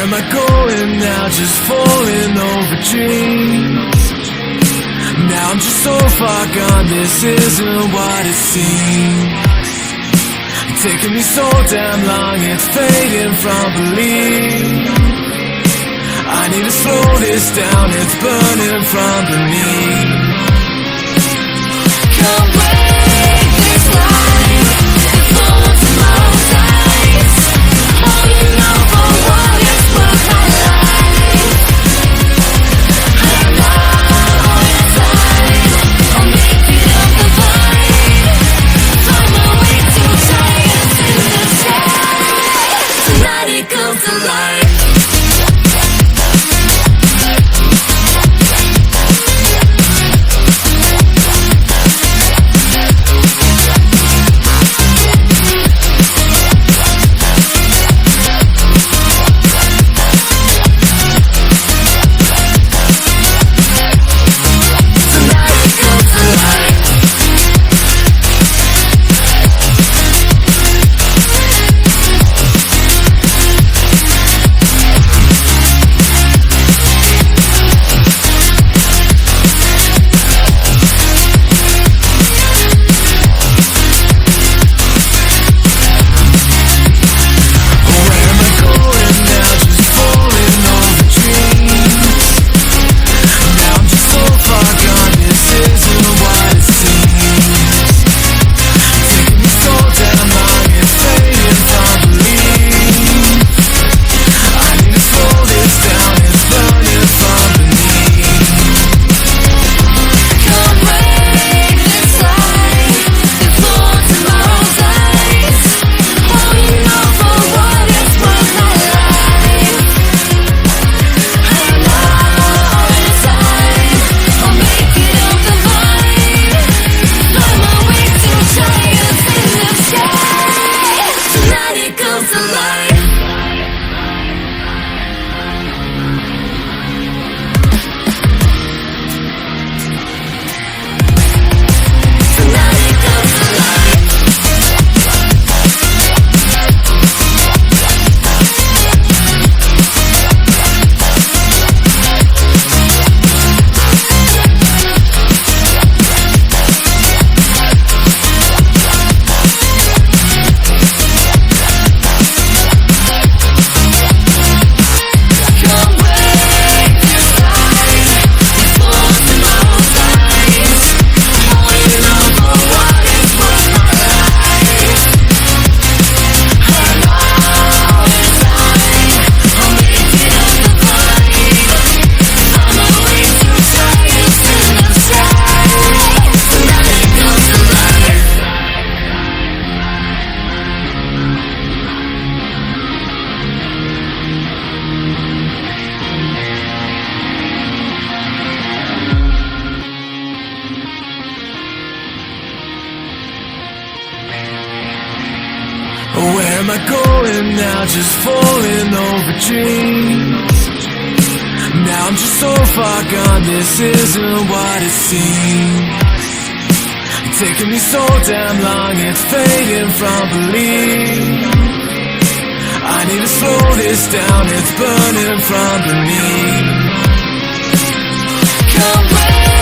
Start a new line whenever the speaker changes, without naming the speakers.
am I going now? Just falling over dreams. Now I'm just so far gone, this isn't what it seems. Taking me so damn long, it's fading from belief. I need to slow this down, it's burning from beneath. Can't break this life, it's full of tomorrow's eyes. Holding on for what is worth my life. I'm not on your side, I'll make it up the fight. Find my way to giants in the sky. Tonight it comes to life. Where am I going now? Just falling over dreams. Now I'm just so far gone, this isn't what it seems. Taking me so damn long, it's fading from belief. I need to slow this down, it's burning from beneath. Can't break